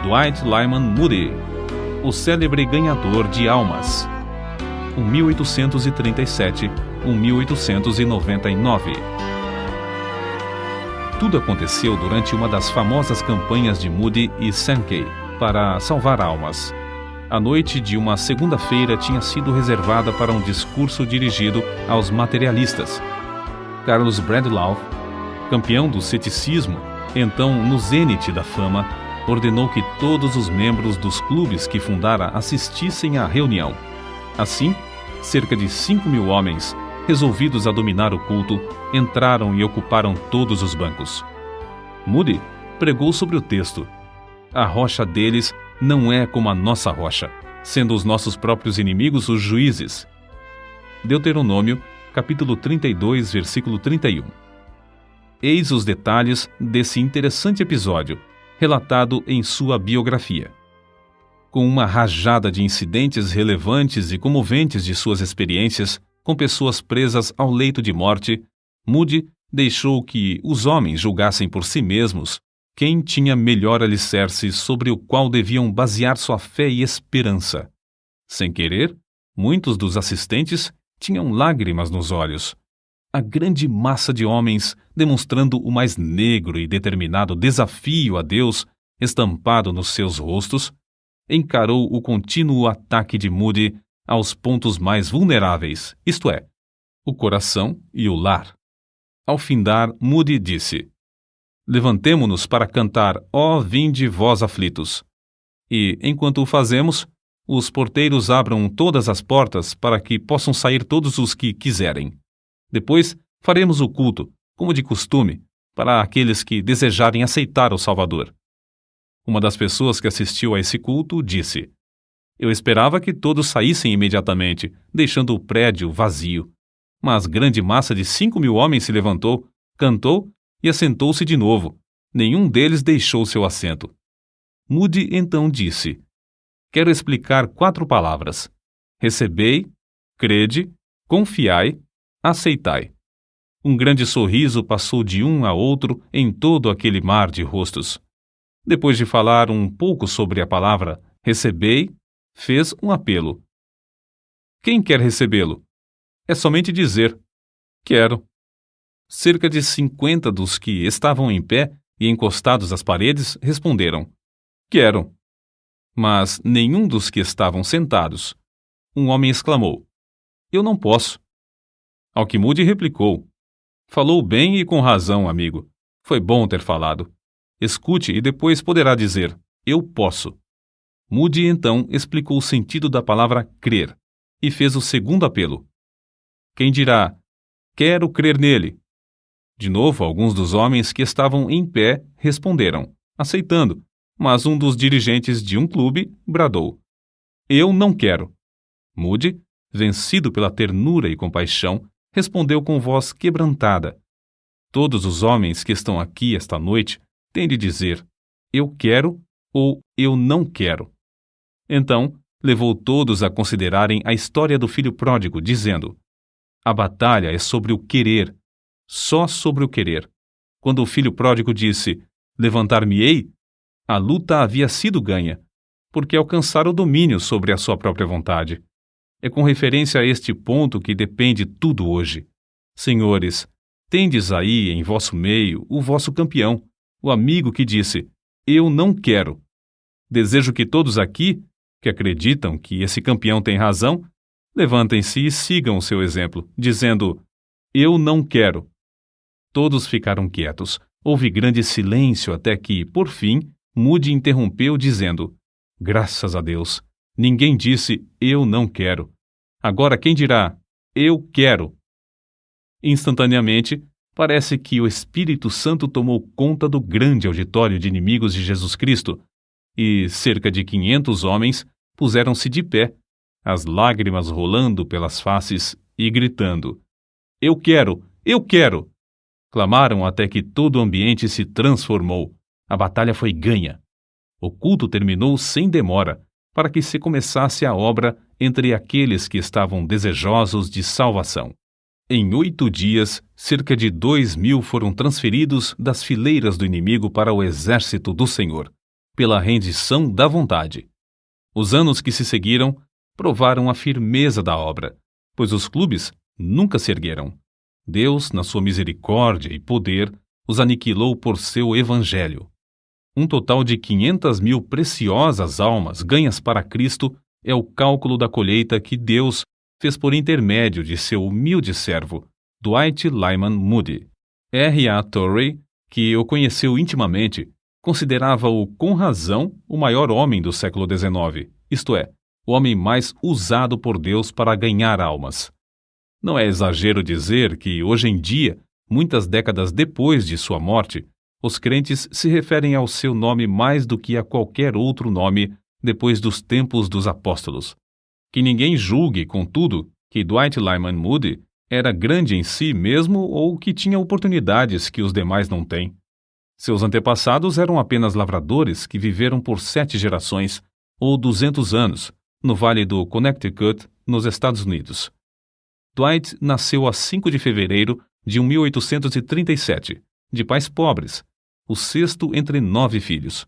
Dwight Lyman Moody, o célebre ganhador de almas, 1837-1899. Tudo aconteceu durante uma das famosas campanhas de Moody e Sankey para salvar almas. A noite de uma segunda-feira tinha sido reservada para um discurso dirigido aos materialistas. Carlos Bradlaugh, campeão do ceticismo, então no zênite da fama, ordenou que todos os membros dos clubes que fundara assistissem à reunião. Assim, cerca de 5.000 homens, resolvidos a dominar o culto, entraram e ocuparam todos os bancos. Moody pregou sobre o texto: a rocha deles não é como a nossa rocha, sendo os nossos próprios inimigos os juízes. Deuteronômio, capítulo 32, versículo 31. Eis os detalhes desse interessante episódio, relatado em sua biografia. Com uma rajada de incidentes relevantes e comoventes de suas experiências com pessoas presas ao leito de morte, Moody deixou que os homens julgassem por si mesmos quem tinha melhor alicerce sobre o qual deviam basear sua fé e esperança. Sem querer, muitos dos assistentes tinham lágrimas nos olhos. A grande massa de homens, demonstrando o mais negro e determinado desafio a Deus estampado nos seus rostos, encarou o contínuo ataque de Moody aos pontos mais vulneráveis, isto é, o coração e o lar. Ao findar, Moody disse: levantemo-nos para cantar, ó vinde vós aflitos. E, enquanto o fazemos, os porteiros abram todas as portas para que possam sair todos os que quiserem. Depois, faremos o culto, como de costume, para aqueles que desejarem aceitar o Salvador. Uma das pessoas que assistiu a esse culto disse: eu esperava que todos saíssem imediatamente, deixando o prédio vazio. Mas grande massa de 5.000 homens se levantou, cantou e assentou-se de novo. Nenhum deles deixou seu assento. Moody então disse: quero explicar 4 palavras: recebei, crede, confiai, aceitai. Um grande sorriso passou de um a outro em todo aquele mar de rostos. Depois de falar um pouco sobre a palavra recebei, fez um apelo. Quem quer recebê-lo? É somente dizer: quero. Cerca de 50 dos que estavam em pé e encostados às paredes responderam: quero. Mas nenhum dos que estavam sentados. Um homem exclamou: eu não posso. Ao que Moody replicou: falou bem e com razão, amigo. Foi bom ter falado. Escute e depois poderá dizer: eu posso. Moody então explicou o sentido da palavra crer e fez o segundo apelo. Quem dirá: quero crer nele? De novo, alguns dos homens que estavam em pé responderam, aceitando, mas um dos dirigentes de um clube bradou: eu não quero. Moody, vencido pela ternura e compaixão, respondeu com voz quebrantada: todos os homens que estão aqui esta noite têm de dizer: eu quero ou eu não quero. Então, levou todos a considerarem a história do filho pródigo, dizendo: a batalha é sobre o querer, só sobre o querer. Quando o filho pródigo disse: levantar-me-ei, a luta havia sido ganha, porque alcançara o domínio sobre a sua própria vontade. É com referência a este ponto que depende tudo hoje. Senhores, tendes aí em vosso meio o vosso campeão, o amigo que disse: eu não quero. Desejo que todos aqui, que acreditam que esse campeão tem razão, levantem-se e sigam o seu exemplo, dizendo: eu não quero. Todos ficaram quietos. Houve grande silêncio até que, por fim, Moody interrompeu dizendo: graças a Deus, ninguém disse eu não quero. Agora quem dirá eu quero? Instantaneamente, parece que o Espírito Santo tomou conta do grande auditório de inimigos de Jesus Cristo, e cerca de 500 homens puseram-se de pé, as lágrimas rolando pelas faces e gritando: eu quero! Eu quero! Clamaram até que todo o ambiente se transformou. A batalha foi ganha. O culto terminou sem demora, para que se começasse a obra entre aqueles que estavam desejosos de salvação. Em 8 dias, cerca de 2.000 foram transferidos das fileiras do inimigo para o exército do Senhor. pela rendição da vontade. Os anos que se seguiram provaram a firmeza da obra, pois os clubes nunca se ergueram. Deus, na sua misericórdia e poder, os aniquilou por seu evangelho. Um total de 500.000 preciosas almas ganhas para Cristo é o cálculo da colheita que Deus fez por intermédio de seu humilde servo, Dwight Lyman Moody. R.A. Torrey, que o conheceu intimamente, considerava-o com razão o maior homem do século XIX, isto é, o homem mais usado por Deus para ganhar almas. Não é exagero dizer que, hoje em dia, muitas décadas depois de sua morte, os crentes se referem ao seu nome mais do que a qualquer outro nome depois dos tempos dos apóstolos. Que ninguém julgue, contudo, que Dwight Lyman Moody era grande em si mesmo ou que tinha oportunidades que os demais não têm. Seus antepassados eram apenas lavradores que viveram por 7 gerações, ou 200 anos, no Vale do Connecticut, nos Estados Unidos. Dwight nasceu a 5 de fevereiro de 1837, de pais pobres, o 6º entre 9 filhos.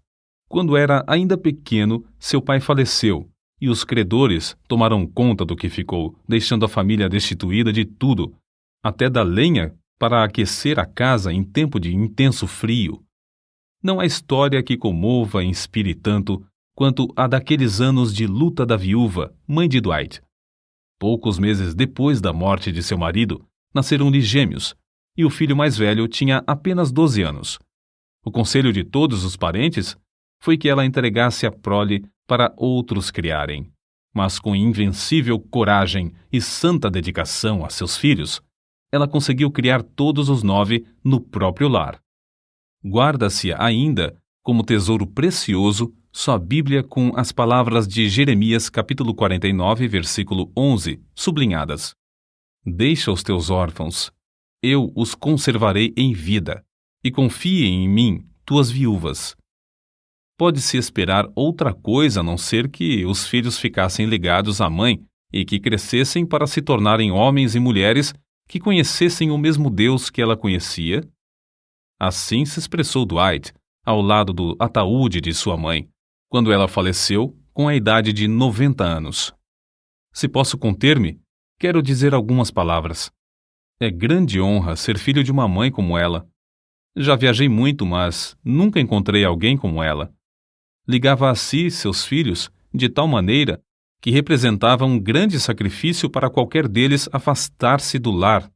Quando era ainda pequeno, seu pai faleceu, e os credores tomaram conta do que ficou, deixando a família destituída de tudo, até da lenha para aquecer a casa em tempo de intenso frio. Não há história que comova e inspire tanto quanto a daqueles anos de luta da viúva, mãe de Dwight. Poucos meses depois da morte de seu marido, nasceram-lhe gêmeos, e o filho mais velho tinha apenas 12 anos. O conselho de todos os parentes foi que ela entregasse a prole para outros criarem, mas com invencível coragem e santa dedicação a seus filhos, ela conseguiu criar todos os 9 no próprio lar. Guarda-se ainda, como tesouro precioso, sua Bíblia com as palavras de Jeremias capítulo 49, versículo 11, sublinhadas. Deixa os teus órfãos, eu os conservarei em vida, e confiem em mim, tuas viúvas. Pode-se esperar outra coisa a não ser que os filhos ficassem ligados à mãe e que crescessem para se tornarem homens e mulheres que conhecessem o mesmo Deus que ela conhecia? Assim se expressou Dwight, ao lado do ataúde de sua mãe, quando ela faleceu com a idade de 90 anos. Se posso conter-me, quero dizer algumas palavras. É grande honra ser filho de uma mãe como ela. Já viajei muito, mas nunca encontrei alguém como ela. Ligava a si seus filhos de tal maneira que representava um grande sacrifício para qualquer deles afastar-se do lar.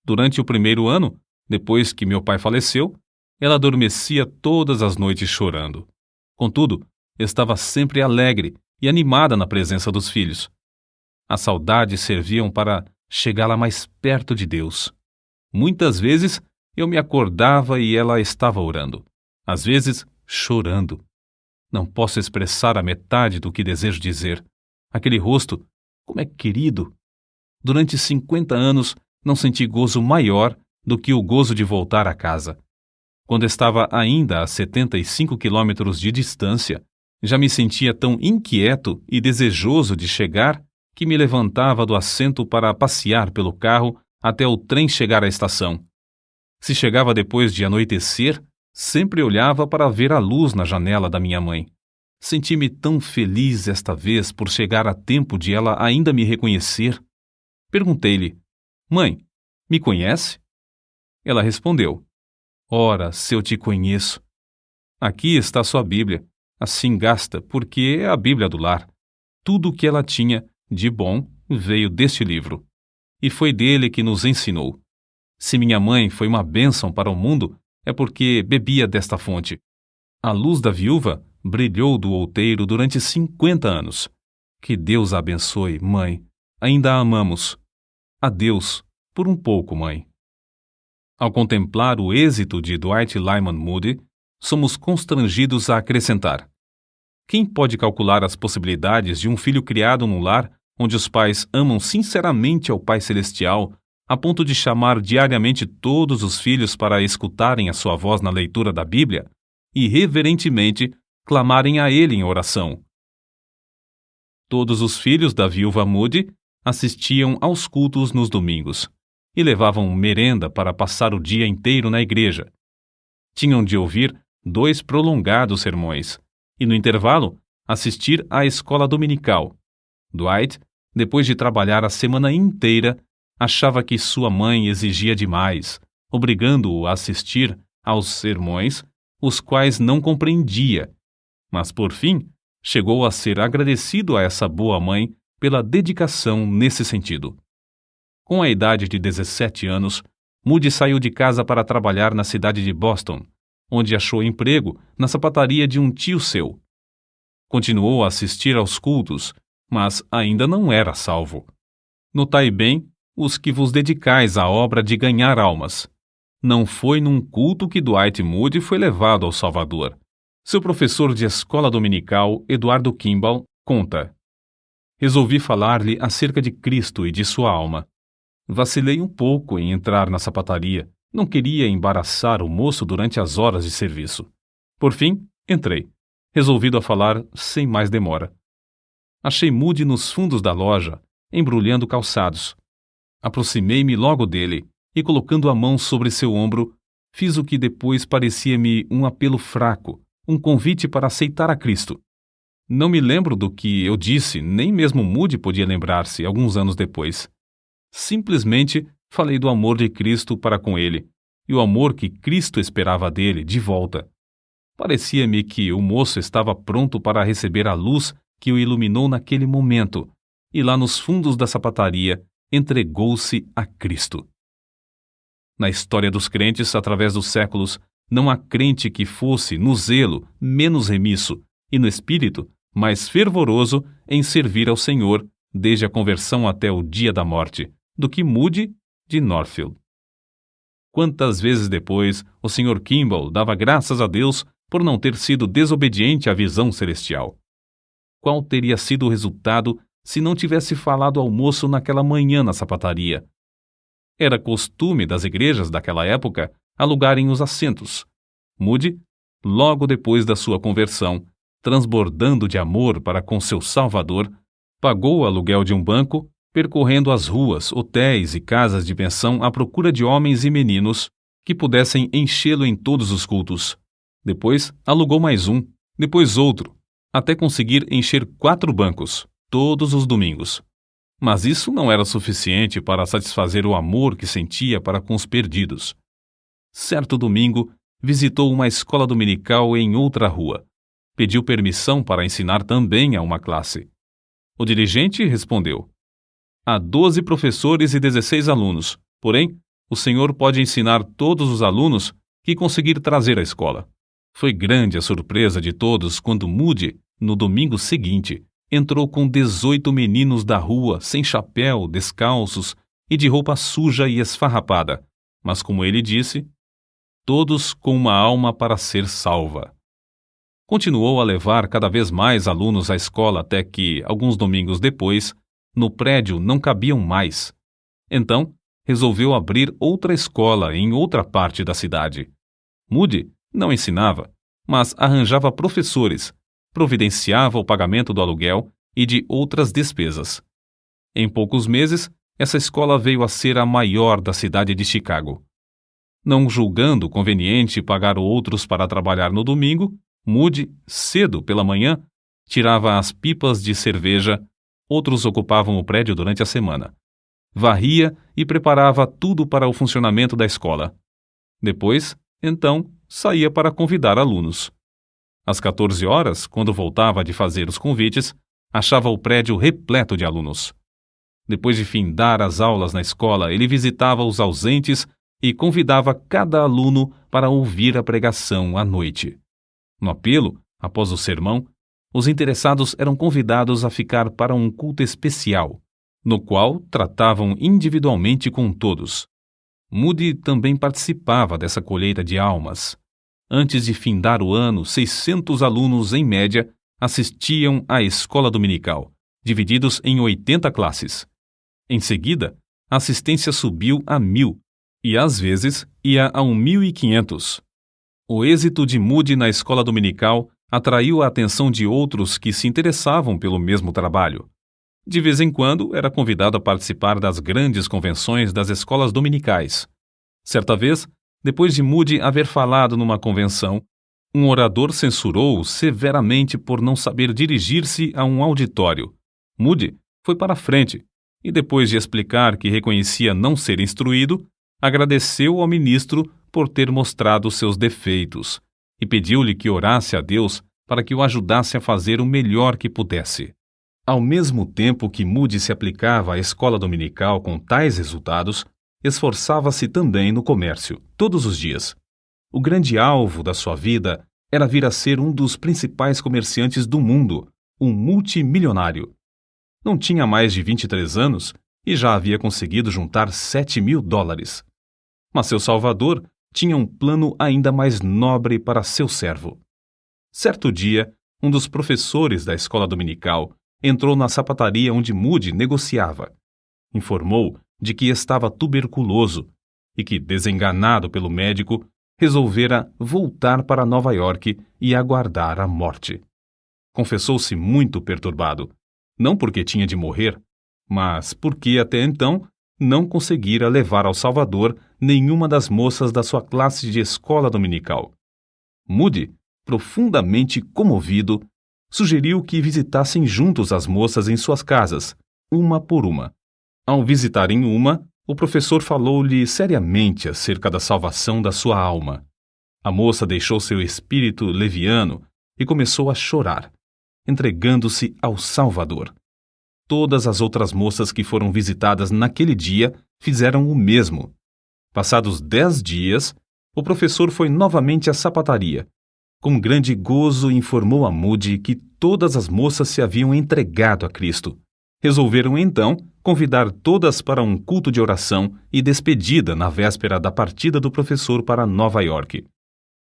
Durante o primeiro ano, depois que meu pai faleceu, ela adormecia todas as noites chorando. Contudo, estava sempre alegre e animada na presença dos filhos. As saudades serviam para chegá-la mais perto de Deus. Muitas vezes eu me acordava e ela estava orando, às vezes chorando. Não posso expressar a metade do que desejo dizer. Aquele rosto, como é querido! Durante 50 anos não senti gozo maior do que o gozo de voltar a casa. Quando estava ainda a 75 quilômetros de distância, já me sentia tão inquieto e desejoso de chegar que me levantava do assento para passear pelo carro até o trem chegar à estação. Se chegava depois de anoitecer, sempre olhava para ver a luz na janela da minha mãe. Senti-me tão feliz esta vez por chegar a tempo de ela ainda me reconhecer. Perguntei-lhe: Mãe, me conhece? Ela respondeu: Ora, se eu te conheço. Aqui está sua Bíblia. Assim gasta, porque é a Bíblia do lar. Tudo o que ela tinha de bom veio deste livro. E foi dele que nos ensinou. Se minha mãe foi uma bênção para o mundo, é porque bebia desta fonte. A luz da viúva brilhou do outeiro durante 50 anos. Que Deus a abençoe, mãe. Ainda a amamos. Adeus, por um pouco, mãe. Ao contemplar o êxito de Dwight Lyman Moody, somos constrangidos a acrescentar: quem pode calcular as possibilidades de um filho criado num lar onde os pais amam sinceramente ao Pai Celestial, a ponto de chamar diariamente todos os filhos para escutarem a sua voz na leitura da Bíblia e reverentemente clamarem a ele em oração? Todos os filhos da viúva Moody assistiam aos cultos nos domingos e levavam merenda para passar o dia inteiro na igreja. Tinham de ouvir 2 prolongados sermões, e, no intervalo, assistir à escola dominical. Dwight, depois de trabalhar a semana inteira, achava que sua mãe exigia demais, obrigando-o a assistir aos sermões, os quais não compreendia, mas, por fim, chegou a ser agradecido a essa boa mãe pela dedicação nesse sentido. Com a idade de 17 anos, Moody saiu de casa para trabalhar na cidade de Boston, onde achou emprego na sapataria de um tio seu. Continuou a assistir aos cultos, mas ainda não era salvo. Notai bem os que vos dedicais à obra de ganhar almas. Não foi num culto que Dwight Moody foi levado ao Salvador. Seu professor de escola dominical, Eduardo Kimball, conta: resolvi falar-lhe acerca de Cristo e de sua alma. Vacilei um pouco em entrar na sapataria. Não queria embaraçar o moço durante as horas de serviço. Por fim, entrei, resolvido a falar sem mais demora. Achei Moody nos fundos da loja, embrulhando calçados. Aproximei-me logo dele e, colocando a mão sobre seu ombro, fiz o que depois parecia-me um apelo fraco, um convite para aceitar a Cristo. Não me lembro do que eu disse, nem mesmo Moody podia lembrar-se alguns anos depois. Simplesmente falei do amor de Cristo para com ele, e o amor que Cristo esperava dele de volta. Parecia-me que o moço estava pronto para receber a luz que o iluminou naquele momento, e lá nos fundos da sapataria entregou-se a Cristo. Na história dos crentes, através dos séculos, não há crente que fosse, no zelo, menos remisso, e no espírito, mais fervoroso em servir ao Senhor, desde a conversão até o dia da morte, do que Moody de Northfield. Quantas vezes depois o Sr. Kimball dava graças a Deus por não ter sido desobediente à visão celestial. Qual teria sido o resultado se não tivesse falado ao moço naquela manhã na sapataria? Era costume das igrejas daquela época alugarem os assentos. Moody, logo depois da sua conversão, transbordando de amor para com seu Salvador, pagou o aluguel de um banco, percorrendo as ruas, hotéis e casas de pensão à procura de homens e meninos que pudessem enchê-lo em todos os cultos. Depois alugou mais um, depois outro, até conseguir encher 4 bancos, todos os domingos. Mas isso não era suficiente para satisfazer o amor que sentia para com os perdidos. Certo domingo, visitou uma escola dominical em outra rua. Pediu permissão para ensinar também a uma classe. O dirigente respondeu: há 12 professores e 16 alunos, porém, o senhor pode ensinar todos os alunos que conseguir trazer à escola. Foi grande a surpresa de todos quando Moody, no domingo seguinte, entrou com 18 meninos da rua, sem chapéu, descalços e de roupa suja e esfarrapada, mas, como ele disse, todos com uma alma para ser salva. Continuou a levar cada vez mais alunos à escola até que, alguns domingos depois, no prédio não cabiam mais. Então, resolveu abrir outra escola em outra parte da cidade. Moody não ensinava, mas arranjava professores, providenciava o pagamento do aluguel e de outras despesas. Em poucos meses, essa escola veio a ser a maior da cidade de Chicago. Não julgando conveniente pagar outros para trabalhar no domingo, Moody, cedo pela manhã, tirava as pipas de cerveja, outros ocupavam o prédio durante a semana. Varria e preparava tudo para o funcionamento da escola. Depois, então, saía para convidar alunos. Às 14 horas, quando voltava de fazer os convites, achava o prédio repleto de alunos. Depois de findar as aulas na escola, ele visitava os ausentes e convidava cada aluno para ouvir a pregação à noite. No apelo, após o sermão, os interessados eram convidados a ficar para um culto especial, no qual tratavam individualmente com todos. Moody também participava dessa colheita de almas. Antes de findar o ano, 600 alunos, em média, assistiam à escola dominical, divididos em 80 classes. Em seguida, a assistência subiu a 1.000 e, às vezes, ia a 1.500. O êxito de Moody na escola dominical atraiu a atenção de outros que se interessavam pelo mesmo trabalho. De vez em quando, era convidado a participar das grandes convenções das escolas dominicais. Certa vez, depois de Moody haver falado numa convenção, Um orador censurou-o severamente por não saber dirigir-se a um auditório. Moody foi para a frente e, depois de explicar que reconhecia não ser instruído, agradeceu ao ministro por ter mostrado seus defeitos e pediu-lhe que orasse a Deus para que o ajudasse a fazer o melhor que pudesse. Ao mesmo tempo que Moody se aplicava à escola dominical com tais resultados, esforçava-se também no comércio, todos os dias. O grande alvo da sua vida era vir a ser um dos principais comerciantes do mundo, um multimilionário. Não tinha mais de 23 anos e já havia conseguido juntar $7.000. Mas seu Salvador tinha um plano ainda mais nobre para seu servo. Certo dia, um dos professores da escola dominical entrou na sapataria onde Moody negociava. Informou de que estava tuberculoso e que, desenganado pelo médico, resolvera voltar para Nova York e aguardar a morte. Confessou-se muito perturbado, não porque tinha de morrer, mas porque até então não conseguira levar ao Salvador nenhuma das moças da sua classe de escola dominical. Moody, profundamente comovido, sugeriu que visitassem juntos as moças em suas casas, uma por uma. Ao visitarem uma, o professor falou-lhe seriamente acerca da salvação da sua alma. A moça deixou seu espírito leviano e começou a chorar, entregando-se ao Salvador. Todas as outras moças que foram visitadas naquele dia fizeram o mesmo. Passados 10 dias, o professor foi novamente à sapataria. Com grande gozo informou a Moody que todas as moças se haviam entregado a Cristo. Resolveram então convidar todas para um culto de oração e despedida na véspera da partida do professor para Nova York.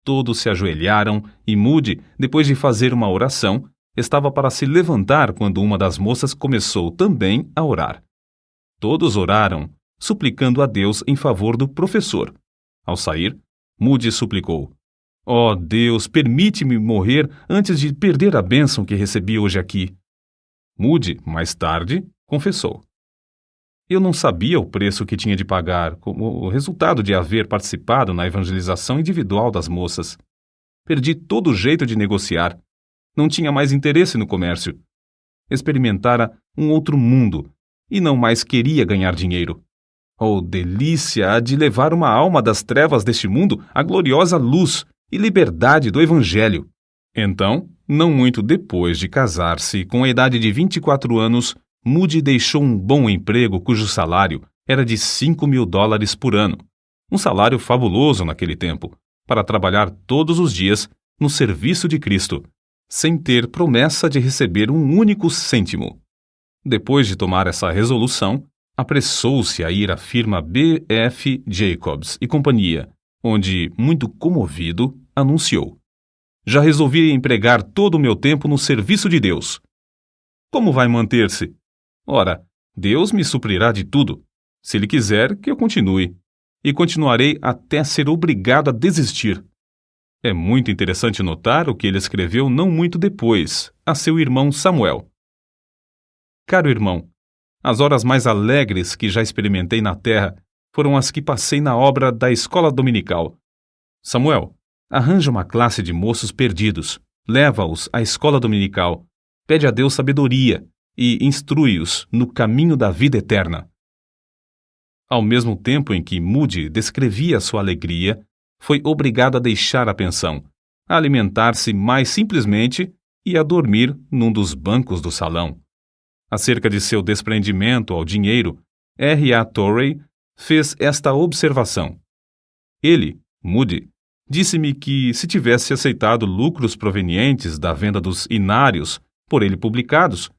Todos se ajoelharam e Moody, depois de fazer uma oração, estava para se levantar quando uma das moças começou também a orar. Todos oraram, suplicando a Deus em favor do professor. Ao sair, Moody suplicou: "Ó Deus, permite-me morrer antes de perder a bênção que recebi hoje aqui." Moody, mais tarde, confessou: "Eu não sabia o preço que tinha de pagar como resultado de haver participado na evangelização individual das moças. Perdi todo o jeito de negociar. Não tinha mais interesse no comércio. Experimentara um outro mundo e não mais queria ganhar dinheiro. Oh, delícia de levar uma alma das trevas deste mundo à gloriosa luz e liberdade do Evangelho." Então, não muito depois de casar-se, com a idade de 24 anos, Moody deixou um bom emprego cujo salário era de $5.000 por ano, um salário fabuloso naquele tempo, para trabalhar todos os dias no serviço de Cristo, sem ter promessa de receber um único cêntimo. Depois de tomar essa resolução, apressou-se a ir à firma B.F. Jacobs e Companhia, onde, muito comovido, anunciou: "Já resolvi empregar todo o meu tempo no serviço de Deus." "Como vai manter-se?" "Ora, Deus me suprirá de tudo, se Ele quiser que eu continue, e continuarei até ser obrigado a desistir." É muito interessante notar o que ele escreveu não muito depois, a seu irmão Samuel. "Caro irmão, as horas mais alegres que já experimentei na terra foram as que passei na obra da escola dominical. Samuel, arranja uma classe de moços perdidos, leva-os à escola dominical, pede a Deus sabedoria e instrui-os no caminho da vida eterna." Ao mesmo tempo em que Moody descrevia sua alegria, foi obrigado a deixar a pensão, a alimentar-se mais simplesmente e a dormir num dos bancos do salão. Acerca de seu desprendimento ao dinheiro, R.A. Torrey fez esta observação: "Ele, Moody, disse-me que, se tivesse aceitado lucros provenientes da venda dos inários por ele publicados,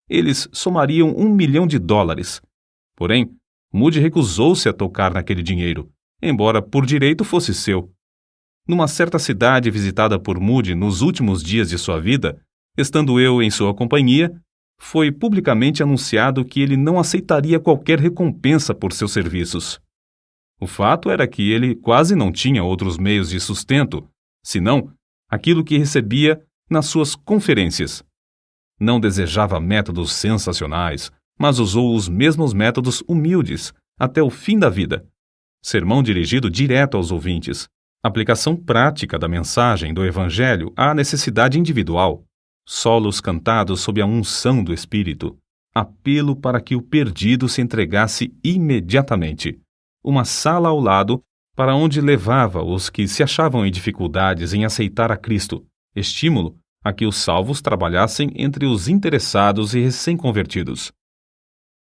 eles somariam $1 milhão. Porém, Moody recusou-se a tocar naquele dinheiro, embora por direito fosse seu. Numa certa cidade visitada por Moody nos últimos dias de sua vida, estando eu em sua companhia, foi publicamente anunciado que ele não aceitaria qualquer recompensa por seus serviços. O fato era que ele quase não tinha outros meios de sustento, senão aquilo que recebia nas suas conferências. Não desejava métodos sensacionais, mas usou os mesmos métodos humildes até o fim da vida. Sermão dirigido direto aos ouvintes, Aplicação prática da mensagem do Evangelho à necessidade individual. Solos cantados sob a unção do Espírito. Apelo para que o perdido se entregasse imediatamente. Uma sala ao lado para onde levava os que se achavam em dificuldades em aceitar a Cristo. Estímulo a que os salvos trabalhassem entre os interessados e recém-convertidos.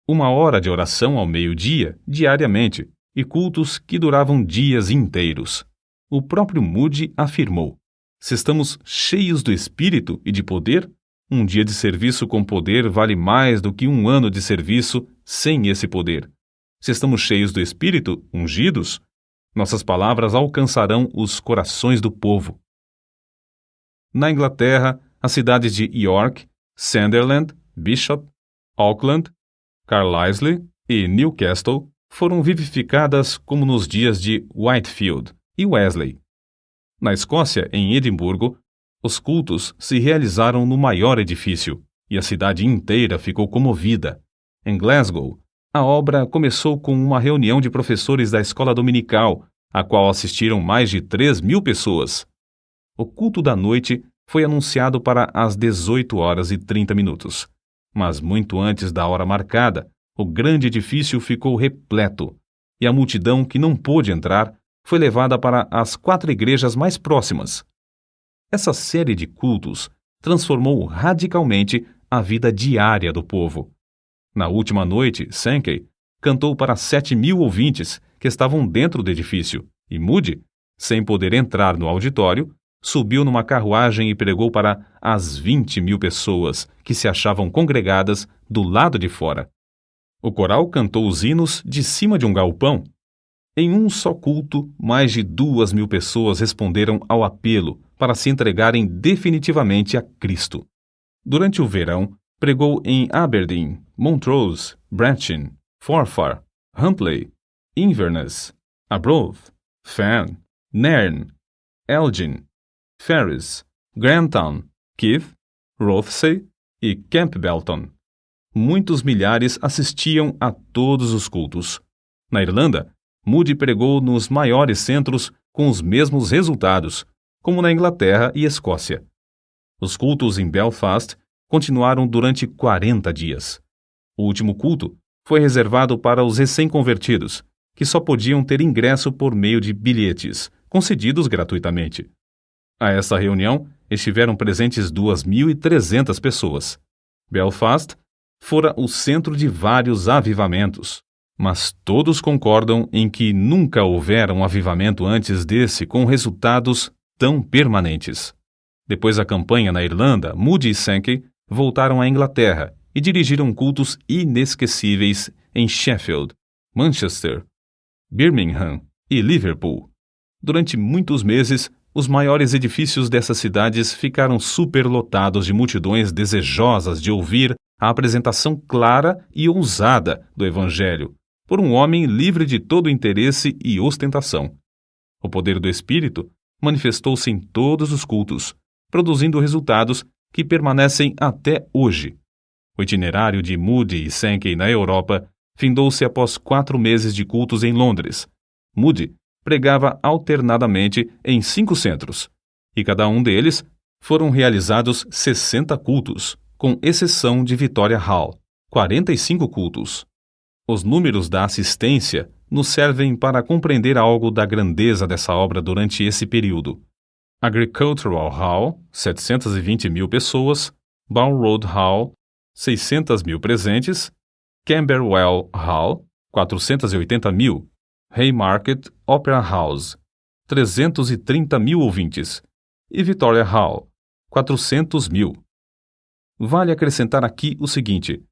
1 hora de oração ao meio-dia, diariamente, e cultos que duravam dias inteiros. O próprio Moody afirmou: se estamos cheios do Espírito e de poder, um dia de serviço com poder vale mais do que 1 ano de serviço sem esse poder. Se estamos cheios do Espírito, ungidos, nossas palavras alcançarão os corações do povo. Na Inglaterra, as cidades de York, Sunderland, Bishop, Auckland, Carlisle e Newcastle foram vivificadas como nos dias de Whitefield e Wesley. Na Escócia, em Edimburgo, os cultos se realizaram no maior edifício e a cidade inteira ficou comovida. Em Glasgow, a obra começou com uma reunião de professores da escola dominical, a qual assistiram mais de 3.000 pessoas. O culto da noite foi anunciado para as 18h30, mas muito antes da hora marcada, o grande edifício ficou repleto, e a multidão que não pôde entrar foi levada para as 4 igrejas mais próximas. Essa série de cultos transformou radicalmente a vida diária do povo. Na última noite, Sankey cantou para 7.000 ouvintes que estavam dentro do edifício, e Moody, sem poder entrar no auditório, subiu numa carruagem e pregou para as 20.000 pessoas que se achavam congregadas do lado de fora. O coral cantou os hinos de cima de um galpão. Em um só culto, mais de 2.000 pessoas responderam ao apelo para se entregarem definitivamente a Cristo. Durante o verão, pregou em Aberdeen, Montrose, Brechin, Forfar, Huntly, Inverness, Arbroath, Fan, Nairn, Elgin, Ferris, Grantown, Keith, Rothesay e Campbellton. Muitos milhares assistiam a todos os cultos. Na Irlanda, Moody pregou nos maiores centros com os mesmos resultados, como na Inglaterra e Escócia. Os cultos em Belfast continuaram durante 40 dias. O último culto foi reservado para os recém-convertidos, que só podiam ter ingresso por meio de bilhetes, concedidos gratuitamente. A essa reunião estiveram presentes 2.300 pessoas. Belfast fora o centro de vários avivamentos, mas todos concordam em que nunca houvera um avivamento antes desse com resultados tão permanentes. Depois da campanha na Irlanda, Moody e Sankey voltaram à Inglaterra e dirigiram cultos inesquecíveis em Sheffield, Manchester, Birmingham e Liverpool. Durante muitos meses, os maiores edifícios dessas cidades ficaram superlotados de multidões desejosas de ouvir a apresentação clara e ousada do Evangelho, por um homem livre de todo interesse e ostentação. O poder do Espírito manifestou-se em todos os cultos, produzindo resultados que permanecem até hoje. O itinerário de Moody e Sankey na Europa findou-se após 4 meses de cultos em Londres. Moody pregava alternadamente em 5 centros, e cada um deles foram realizados 60 cultos, com exceção de Victoria Hall, 45 cultos. Os números da assistência nos servem para compreender algo da grandeza dessa obra durante esse período. Agricultural Hall, 720.000 pessoas, Balroad Hall, 600.000 presentes, Camberwell Hall, 480.000, Haymarket Opera House, 330.000 ouvintes, e Victoria Hall, 400.000. Vale acrescentar aqui o seguinte: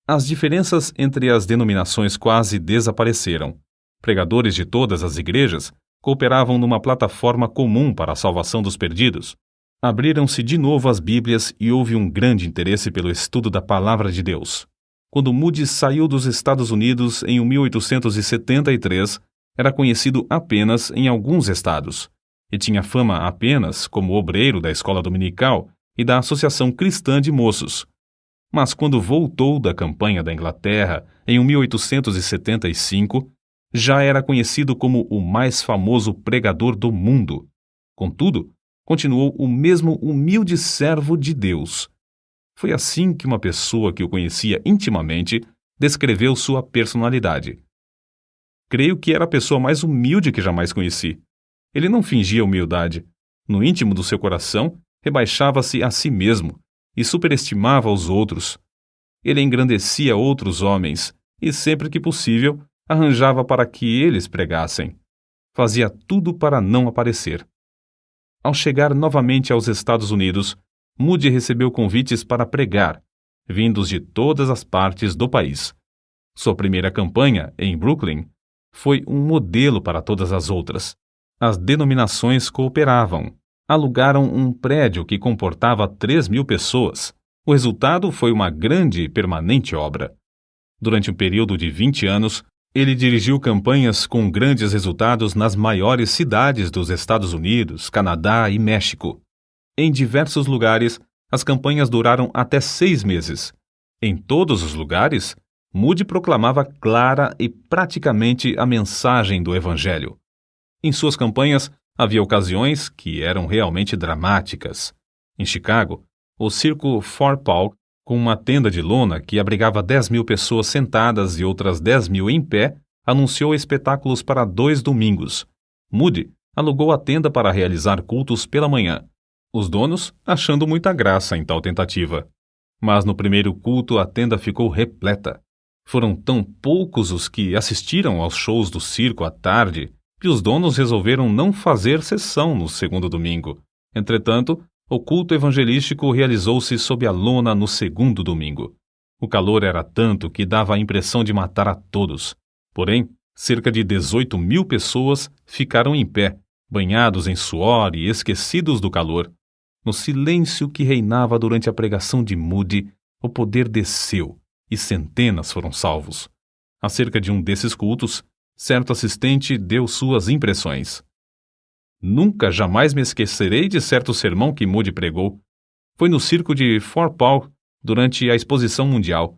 as diferenças entre as denominações quase desapareceram. Pregadores de todas as igrejas cooperavam numa plataforma comum para a salvação dos perdidos. Abriram-se de novo as Bíblias e houve um grande interesse pelo estudo da Palavra de Deus. Quando Moody saiu dos Estados Unidos em 1873, era conhecido apenas em alguns estados, e tinha fama apenas como obreiro da escola dominical e da Associação Cristã de Moços. Mas quando voltou da campanha da Inglaterra em 1875, já era conhecido como o mais famoso pregador do mundo. Contudo, continuou o mesmo humilde servo de Deus. Foi assim que uma pessoa que o conhecia intimamente descreveu sua personalidade. Creio que era a pessoa mais humilde que jamais conheci. Ele não fingia humildade. No íntimo do seu coração, rebaixava-se a si mesmo e superestimava os outros. Ele engrandecia outros homens e, sempre que possível, arranjava para que eles pregassem. Fazia tudo para não aparecer. Ao chegar novamente aos Estados Unidos, Moody recebeu convites para pregar, vindos de todas as partes do país. Sua primeira campanha, em Brooklyn, foi um modelo para todas as outras. As denominações cooperavam. Alugaram um prédio que comportava 3.000 pessoas. O resultado foi uma grande e permanente obra. Durante um período de 20 anos, ele dirigiu campanhas com grandes resultados nas maiores cidades dos Estados Unidos, Canadá e México. Em diversos lugares, as campanhas duraram até 6 meses. Em todos os lugares, Moody proclamava clara e praticamente a mensagem do Evangelho. Em suas campanhas, havia ocasiões que eram realmente dramáticas. Em Chicago, o circo Fort Park, com uma tenda de lona que abrigava 10.000 pessoas sentadas e outras 10.000 em pé, anunciou espetáculos para 2 domingos. Moody alugou a tenda para realizar cultos pela manhã, os donos achando muita graça em tal tentativa. Mas no primeiro culto a tenda ficou repleta. Foram tão poucos os que assistiram aos shows do circo à tarde que os donos resolveram não fazer sessão no segundo domingo. Entretanto, o culto evangelístico realizou-se sob a lona no segundo domingo. O calor era tanto que dava a impressão de matar a todos. Porém, cerca de 18.000 pessoas ficaram em pé, banhados em suor e esquecidos do calor. No silêncio que reinava durante a pregação de Moody, o poder desceu e centenas foram salvos. Acerca de um desses cultos, certo assistente deu suas impressões. Nunca jamais me esquecerei de certo sermão que Moody pregou. Foi no circo de Fort Park, durante a Exposição Mundial.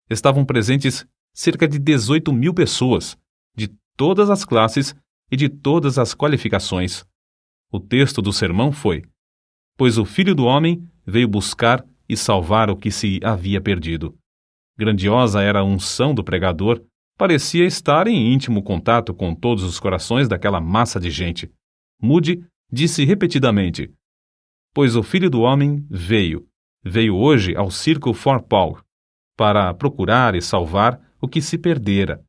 Estavam presentes cerca de 18.000 pessoas, de todas as classes e de todas as qualificações. O texto do sermão foi: "Pois o Filho do Homem veio buscar e salvar o que se havia perdido." Grandiosa era a unção do pregador, parecia estar em íntimo contato com todos os corações daquela massa de gente. Moody disse repetidamente: "Pois o Filho do Homem veio hoje ao circo Fort Park, para procurar e salvar o que se perdera."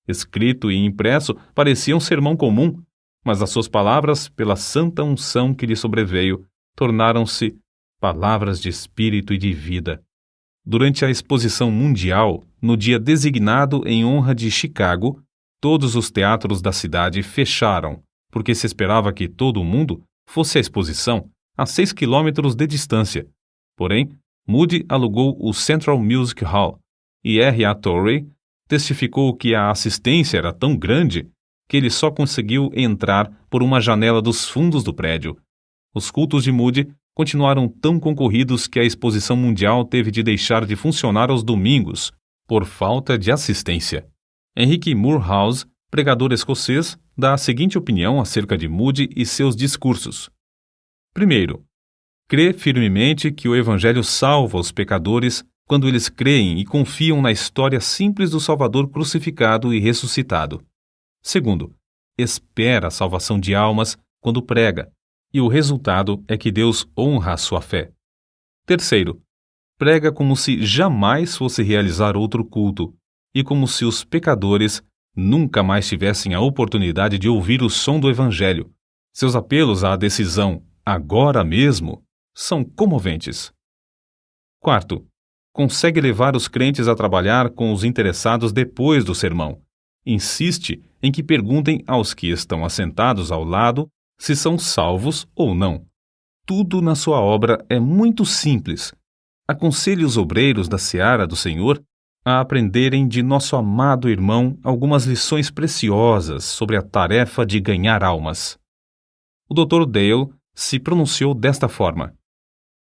Escrito e impresso parecia um sermão comum, mas as suas palavras, pela santa unção que lhe sobreveio, tornaram-se palavras de espírito e de vida. Durante a Exposição Mundial, no dia designado em honra de Chicago, todos os teatros da cidade fecharam, porque se esperava que todo o mundo fosse à exposição a 6 quilômetros de distância. Porém, Moody alugou o Central Music Hall e R.A. Torrey testificou que a assistência era tão grande que ele só conseguiu entrar por uma janela dos fundos do prédio. Os cultos de Moody continuaram tão concorridos que a Exposição Mundial teve de deixar de funcionar aos domingos, por falta de assistência. Henry Moorhouse, pregador escocês, dá a seguinte opinião acerca de Moody e seus discursos. Primeiro, crê firmemente que o Evangelho salva os pecadores quando eles creem e confiam na história simples do Salvador crucificado e ressuscitado. Segundo, espera a salvação de almas quando prega, e o resultado é que Deus honra a sua fé. Terceiro, prega como se jamais fosse realizar outro culto, e como se os pecadores nunca mais tivessem a oportunidade de ouvir o som do Evangelho. Seus apelos à decisão, agora mesmo, são comoventes. Quarto, consegue levar os crentes a trabalhar com os interessados depois do sermão. Insiste em que perguntem aos que estão assentados ao lado se são salvos ou não. Tudo na sua obra é muito simples. Aconselhe os obreiros da seara do Senhor a aprenderem de nosso amado irmão algumas lições preciosas sobre a tarefa de ganhar almas. O Dr. Dale se pronunciou desta forma: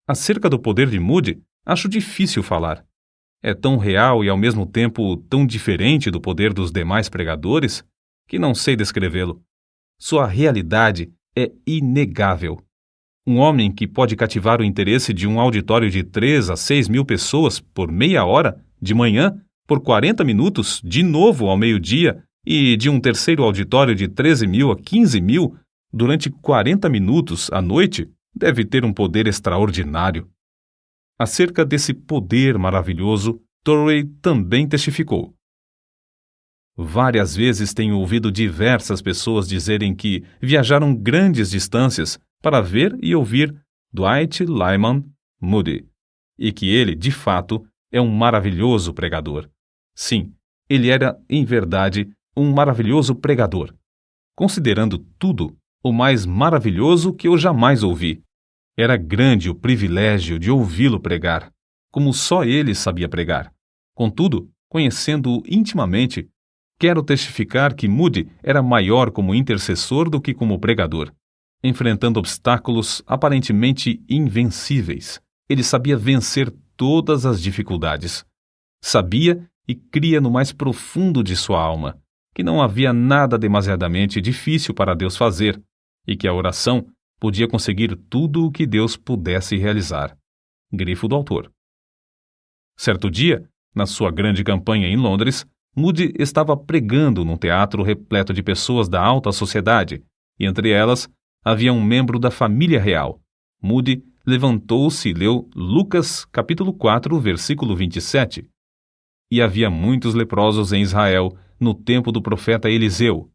"Acerca do poder de Moody, acho difícil falar. É tão real e ao mesmo tempo tão diferente do poder dos demais pregadores que não sei descrevê-lo. Sua realidade é inegável. Um homem que pode cativar o interesse de um auditório de 3 a 6 mil pessoas por meia hora, de manhã, por 40 minutos, de novo ao meio-dia, e de um terceiro auditório de 13 mil a 15 mil, durante 40 minutos à noite, deve ter um poder extraordinário. Acerca desse poder maravilhoso, Torrey também testificou. Várias vezes tenho ouvido diversas pessoas dizerem que viajaram grandes distâncias para ver e ouvir Dwight Lyman Moody, e que ele, de fato, é um maravilhoso pregador. Sim, ele era, em verdade, um maravilhoso pregador. Considerando tudo, o mais maravilhoso que eu jamais ouvi. Era grande o privilégio de ouvi-lo pregar, como só ele sabia pregar. Contudo, conhecendo-o intimamente, quero testificar que Moody era maior como intercessor do que como pregador. Enfrentando obstáculos aparentemente invencíveis, ele sabia vencer todas as dificuldades. Sabia e cria no mais profundo de sua alma que não havia nada demasiadamente difícil para Deus fazer e que a oração podia conseguir tudo o que Deus pudesse realizar. Grifo do autor. Certo dia, na sua grande campanha em Londres, Moody estava pregando num teatro repleto de pessoas da alta sociedade, e entre elas havia um membro da família real. Moody levantou-se e leu Lucas capítulo 4, versículo 27. E havia muitos leprosos em Israel no tempo do profeta Eliseu.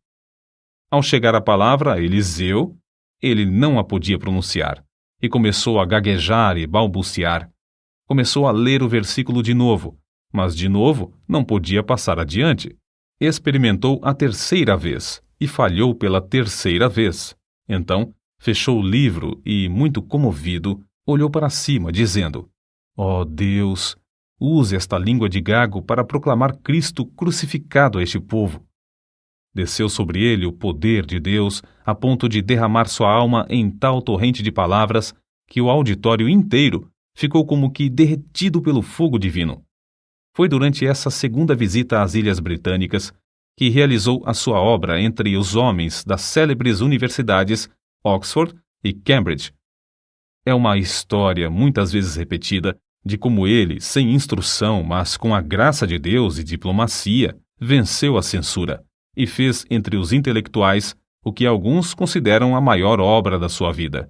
Ao chegar a palavra Eliseu, ele não a podia pronunciar, e começou a gaguejar e balbuciar. Começou a ler o versículo de novo, mas de novo não podia passar adiante. Experimentou a terceira vez, e falhou pela terceira vez. Então, fechou o livro e, muito comovido, olhou para cima, dizendo: "Ó Deus, use esta língua de gago para proclamar Cristo crucificado a este povo." Desceu sobre ele o poder de Deus a ponto de derramar sua alma em tal torrente de palavras que o auditório inteiro ficou como que derretido pelo fogo divino. Foi durante essa segunda visita às Ilhas Britânicas que realizou a sua obra entre os homens das célebres universidades Oxford e Cambridge. É uma história muitas vezes repetida de como ele, sem instrução, mas com a graça de Deus e diplomacia, venceu a censura e fez entre os intelectuais o que alguns consideram a maior obra da sua vida.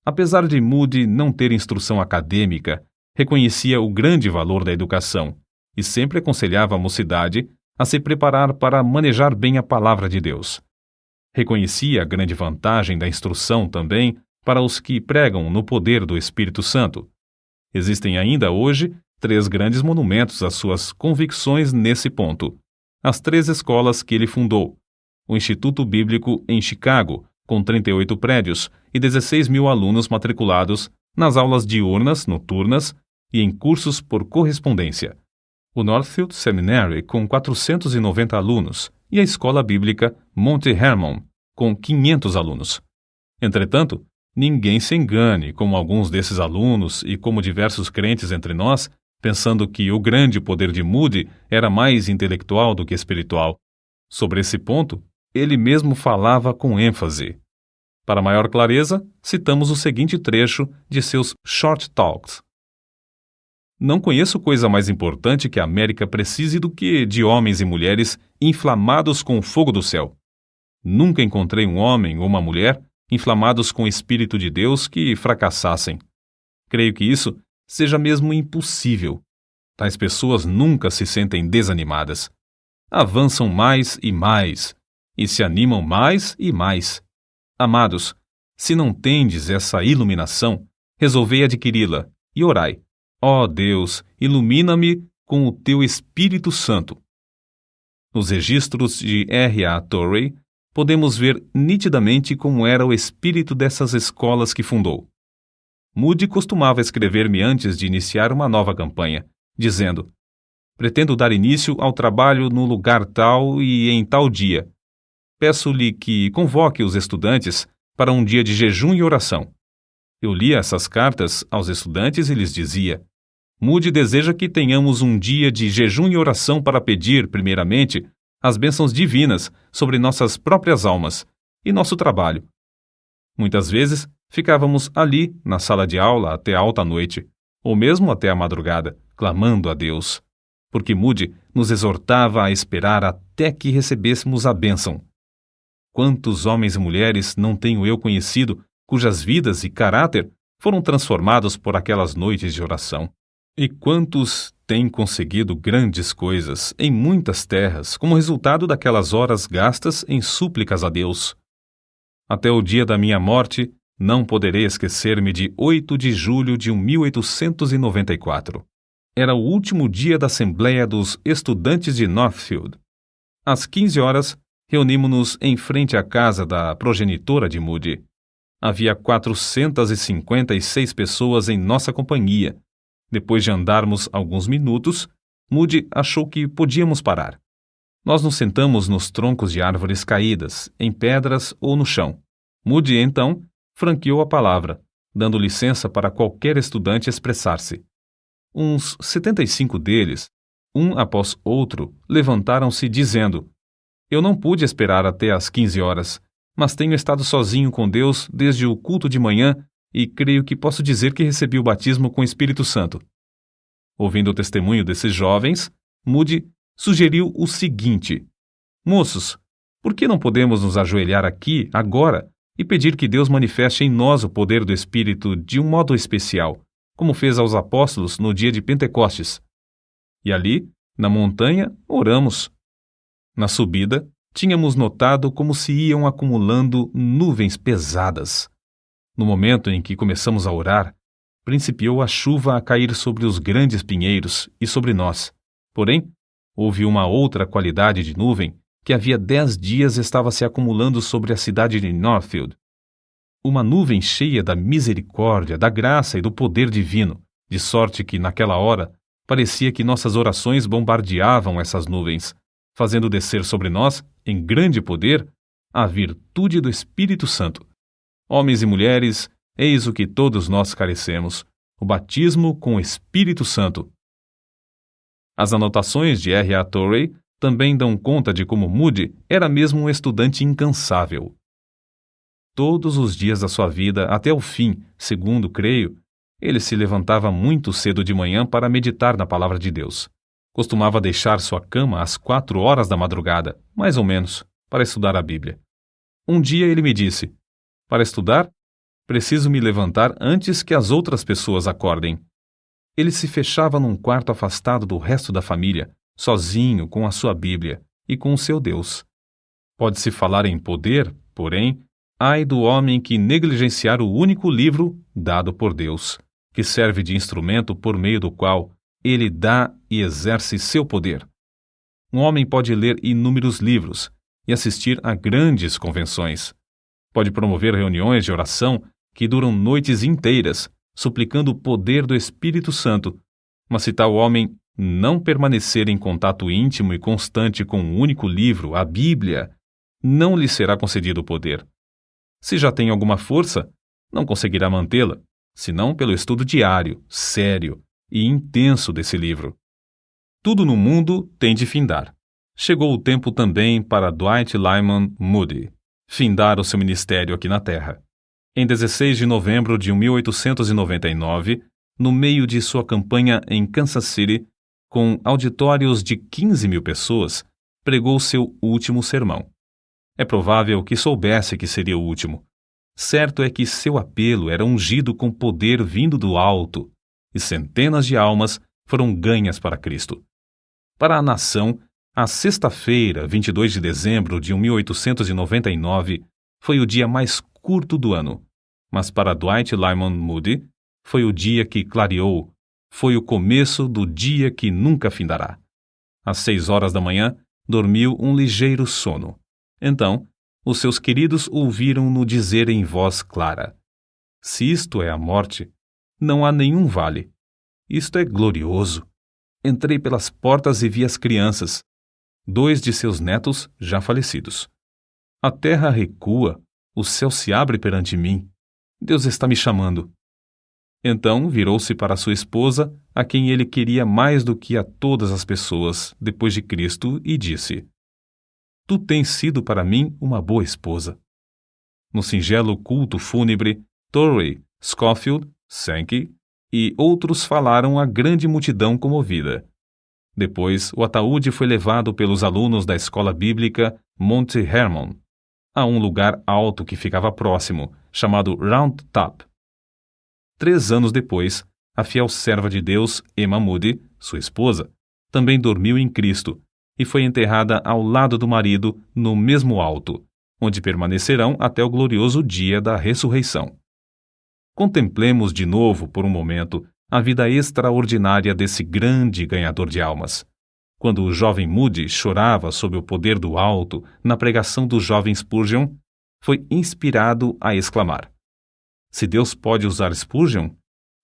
Apesar de Moody não ter instrução acadêmica, reconhecia o grande valor da educação e sempre aconselhava a mocidade a se preparar para manejar bem a palavra de Deus. Reconhecia a grande vantagem da instrução também para os que pregam no poder do Espírito Santo. Existem ainda hoje 3 grandes monumentos às suas convicções nesse ponto. As 3 escolas que ele fundou: o Instituto Bíblico em Chicago, com 38 prédios e 16 mil alunos matriculados nas aulas diurnas, noturnas e em cursos por correspondência; o Northfield Seminary, com 490 alunos, e a Escola Bíblica Monte Hermon, com 500 alunos. Entretanto, ninguém se engane, como alguns desses alunos e como diversos crentes entre nós, pensando que o grande poder de Moody era mais intelectual do que espiritual. Sobre esse ponto, ele mesmo falava com ênfase. Para maior clareza, citamos o seguinte trecho de seus Short Talks. Não conheço coisa mais importante que a América precise do que de homens e mulheres inflamados com o fogo do céu. Nunca encontrei um homem ou uma mulher inflamados com o Espírito de Deus que fracassassem. Creio que isso seja mesmo impossível. Tais pessoas nunca se sentem desanimadas. Avançam mais e se animam mais e mais. Amados, se não tendes essa iluminação, resolvei adquiri-la e orai: ó Deus, ilumina-me com o teu Espírito Santo. Nos registros de R.A. Torrey, podemos ver nitidamente como era o espírito dessas escolas que fundou. Moody costumava escrever-me antes de iniciar uma nova campanha, dizendo: pretendo dar início ao trabalho no lugar tal e em tal dia. Peço-lhe que convoque os estudantes para um dia de jejum e oração. Eu lia essas cartas aos estudantes e lhes dizia: Moody deseja que tenhamos um dia de jejum e oração para pedir, primeiramente, as bênçãos divinas sobre nossas próprias almas e nosso trabalho. Muitas vezes, ficávamos ali, na sala de aula, até alta noite, ou mesmo até a madrugada, clamando a Deus, porque Moody nos exortava a esperar até que recebêssemos a bênção. Quantos homens e mulheres não tenho eu conhecido, cujas vidas e caráter foram transformados por aquelas noites de oração? E quantos têm conseguido grandes coisas em muitas terras como resultado daquelas horas gastas em súplicas a Deus? Até o dia da minha morte, não poderei esquecer-me de 8 de julho de 1894. Era o último dia da Assembleia dos Estudantes de Northfield. Às 15 horas, reunimos-nos em frente à casa da progenitora de Moody. Havia 456 pessoas em nossa companhia. Depois de andarmos alguns minutos, Moody achou que podíamos parar. Nós nos sentamos nos troncos de árvores caídas, em pedras ou no chão. Moody, então, franqueou a palavra, dando licença para qualquer estudante expressar-se. Uns 75 deles, um após outro, levantaram-se dizendo: Eu não pude esperar até às 15 horas, mas tenho estado sozinho com Deus desde o culto de manhã e creio que posso dizer que recebi o batismo com o Espírito Santo. Ouvindo o testemunho desses jovens, Moody sugeriu o seguinte: Moços, por que não podemos nos ajoelhar aqui, agora, e pedir que Deus manifeste em nós o poder do Espírito de um modo especial, como fez aos apóstolos no dia de Pentecostes? E ali, na montanha, oramos. Na subida, tínhamos notado como se iam acumulando nuvens pesadas. No momento em que começamos a orar, principiou a chuva a cair sobre os grandes pinheiros e sobre nós. Porém, houve uma outra qualidade de nuvem que havia 10 dias estava se acumulando sobre a cidade de Northfield. Uma nuvem cheia da misericórdia, da graça e do poder divino, de sorte que, naquela hora, parecia que nossas orações bombardeavam essas nuvens, fazendo descer sobre nós, em grande poder, a virtude do Espírito Santo. Homens e mulheres, eis o que todos nós carecemos: o batismo com o Espírito Santo. As anotações de R. A. Torrey também dão conta de como Moody era mesmo um estudante incansável. Todos os dias da sua vida, até o fim, segundo creio, ele se levantava muito cedo de manhã para meditar na palavra de Deus. Costumava deixar sua cama às 4 horas da madrugada, mais ou menos, para estudar a Bíblia. Um dia ele me disse: Para estudar, preciso me levantar antes que as outras pessoas acordem. Ele se fechava num quarto afastado do resto da família, sozinho com a sua Bíblia e com o seu Deus. Pode-se falar em poder, porém, ai do homem que negligenciar o único livro dado por Deus, que serve de instrumento por meio do qual ele dá e exerce seu poder. Um homem pode ler inúmeros livros e assistir a grandes convenções. Pode promover reuniões de oração que duram noites inteiras, suplicando o poder do Espírito Santo, mas se tal homem não permanecer em contato íntimo e constante com um único livro, a Bíblia, não lhe será concedido o poder. Se já tem alguma força, não conseguirá mantê-la, senão pelo estudo diário, sério e intenso desse livro. Tudo no mundo tem de findar. Chegou o tempo também para Dwight Lyman Moody findar o seu ministério aqui na Terra. Em 16 de novembro de 1899, no meio de sua campanha em Kansas City, com auditórios de 15.000 pessoas, pregou seu último sermão. É provável que soubesse que seria o último. Certo é que seu apelo era ungido com poder vindo do alto, e centenas de almas foram ganhas para Cristo. Para a nação, a sexta-feira, 22 de dezembro de 1899, foi o dia mais curto do ano, mas para Dwight Lyman Moody foi o dia que clareou, foi o começo do dia que nunca findará. Às 6 horas da manhã, dormiu um ligeiro sono. Então, os seus queridos ouviram-no dizer em voz clara: Se isto é a morte, não há nenhum vale. Isto é glorioso. Entrei pelas portas e vi as crianças, 2 de seus netos já falecidos. A terra recua, o céu se abre perante mim. Deus está me chamando. Então virou-se para sua esposa, a quem ele queria mais do que a todas as pessoas, depois de Cristo, e disse: Tu tens sido para mim uma boa esposa. No singelo culto fúnebre, Torrey, Scofield, Sankey e outros falaram à grande multidão comovida. Depois, o ataúde foi levado pelos alunos da escola bíblica Monte Hermon a um lugar alto que ficava próximo, chamado Round Top. 3 anos depois, a fiel serva de Deus, Emma Moody, sua esposa, também dormiu em Cristo e foi enterrada ao lado do marido no mesmo alto, onde permanecerão até o glorioso dia da ressurreição. Contemplemos de novo, por um momento, a vida extraordinária desse grande ganhador de almas. Quando o jovem Moody chorava sob o poder do alto na pregação do jovem Spurgeon, foi inspirado a exclamar: se Deus pode usar Spurgeon,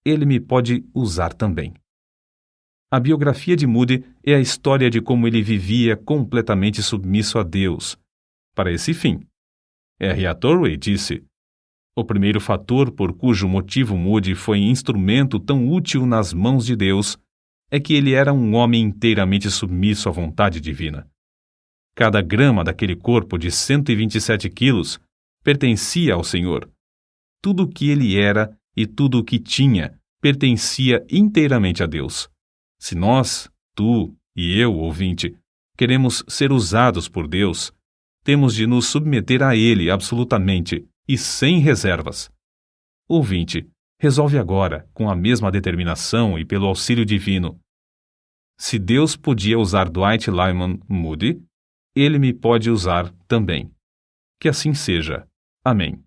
Ele me pode usar também. A biografia de Moody é a história de como ele vivia completamente submisso a Deus. Para esse fim, R.A. Torrey disse: o primeiro fator por cujo motivo Moody foi instrumento tão útil nas mãos de Deus é que ele era um homem inteiramente submisso à vontade divina. Cada grama daquele corpo de 127 quilos pertencia ao Senhor. Tudo o que ele era e tudo o que tinha pertencia inteiramente a Deus. Se nós, tu e eu, ouvinte, queremos ser usados por Deus, temos de nos submeter a Ele absolutamente e sem reservas. Ouvinte, resolve agora, com a mesma determinação e pelo auxílio divino. Se Deus podia usar Dwight Lyman Moody, Ele me pode usar também. Que assim seja. Amém.